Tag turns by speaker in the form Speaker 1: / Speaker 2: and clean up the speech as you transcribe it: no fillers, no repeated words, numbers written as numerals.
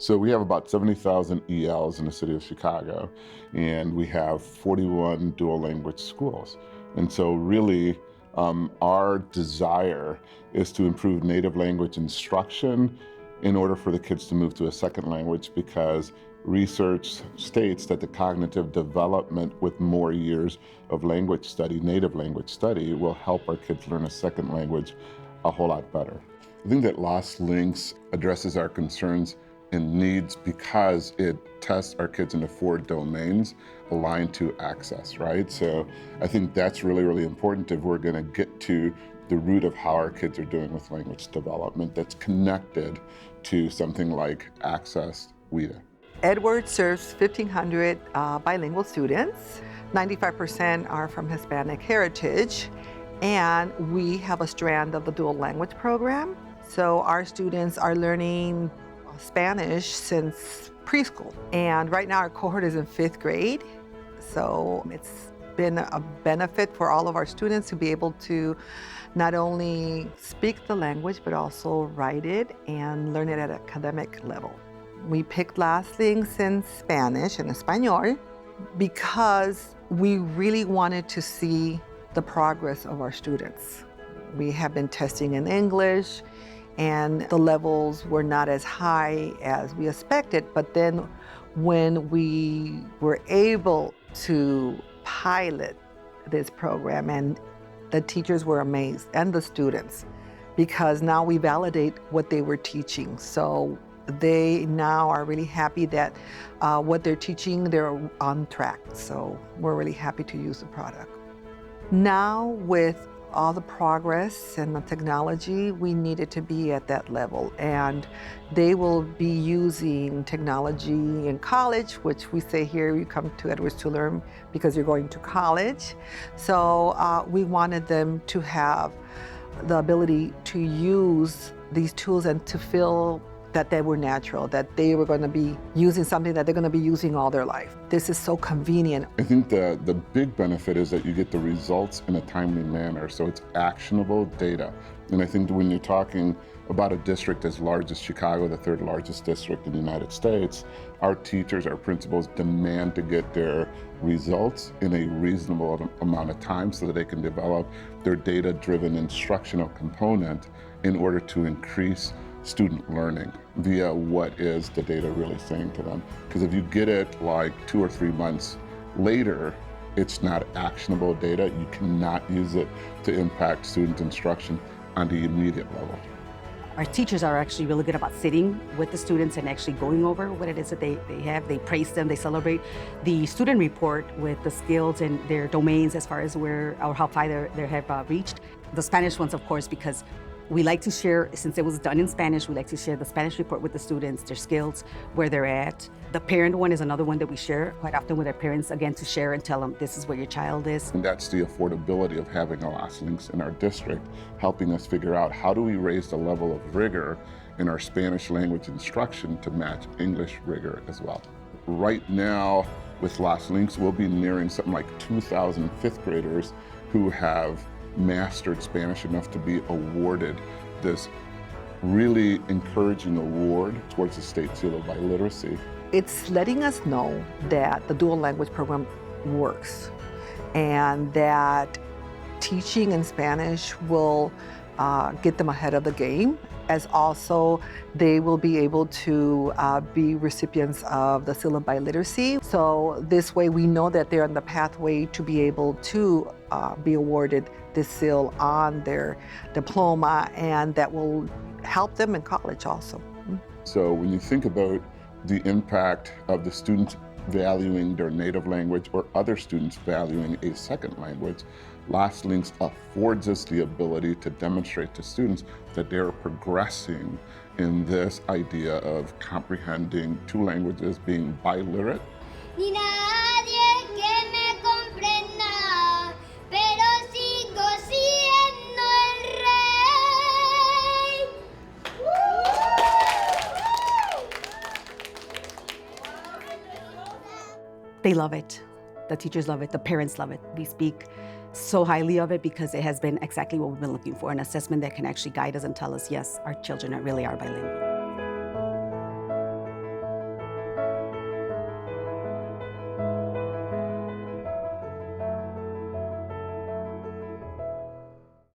Speaker 1: So we have about 70,000 ELs in the city of Chicago, and we have 41 dual language schools. And so really, our desire is to improve native language instruction in order for the kids to move to a second language, because research states that the cognitive development with more years of language study, native language study, will help our kids learn a second language a whole lot better. I think that Lost Links addresses our concerns and needs because it tests our kids into 4 domains aligned to access, right? So I think that's really, really important if we're gonna get to the root of how our kids are doing with language development that's connected to something like access WIDA.
Speaker 2: Edward serves 1,500 bilingual students. 95% are from Hispanic heritage, and we have a strand of the dual language program. So our students are learning Spanish since preschool. And right now our cohort is in 5th grade. So it's been a benefit for all of our students to be able to not only speak the language, but also write it and learn it at an academic level. We picked Lost Links in Spanish and Español because we really wanted to see the progress of our students. We have been testing in English, and the levels were not as high as we expected. But then when we were able to pilot this program, and the teachers were amazed, and the students, because now we validate what they were teaching. So they now are really happy that what they're teaching, they're on track. So we're really happy to use the product. Now with all the progress and the technology, we needed to be at that level. And they will be using technology in college, which we say here, you come to Edwards to learn because you're going to college. So we wanted them to have the ability to use these tools and to feel that they were natural, that they were going to be using something that they're going to be using all their life. This is so convenient.
Speaker 1: I think the big benefit is that you get the results in a timely manner, so it's actionable data. And I think when you're talking about a district as large as Chicago, the 3rd largest district in the United States, our teachers, our principals demand to get their results in a reasonable amount of time so that they can develop their data-driven instructional component in order to increase student learning via what is the data really saying to them. Because if you get it like 2 or 3 months later, it's not actionable data. You cannot use it to impact student instruction on the immediate level.
Speaker 3: Our teachers are actually really good about sitting with the students and actually going over what it is that they have. They praise them, they celebrate the student report with the skills and their domains as far as where or how far they have reached. The Spanish ones, of course, because we like to share, since it was done in Spanish, we like to share the Spanish report with the students, their skills, where they're at. The parent one is another one that we share quite often with our parents, again, to share and tell them this is where your child is.
Speaker 1: And that's the affordability of having a Lost Links in our district, helping us figure out how do we raise the level of rigor in our Spanish language instruction to match English rigor as well. Right now, with Lost Links, we'll be nearing something like 2,000 5th graders who have mastered Spanish enough to be awarded this really encouraging award towards the State Seal of Biliteracy.
Speaker 2: It's letting us know that the dual language program works, and that teaching in Spanish will get them ahead of the game, as also they will be able to be recipients of the Seal of Biliteracy. So this way we know that they're on the pathway to be able to be awarded this seal on their diploma, and that will help them in college also.
Speaker 1: So when you think about the impact of the students valuing their native language or other students valuing a second language, Lost Links affords us the ability to demonstrate to students that they're progressing in this idea of comprehending 2 languages, being biliterate.
Speaker 4: Ni nadie que me comprenda, pero sigo siendo el rey.
Speaker 3: They love it. The teachers love it. The parents love it. We speak so highly of it because it has been exactly what we've been looking for, an assessment that can actually guide us and tell us, yes, our children really are bilingual.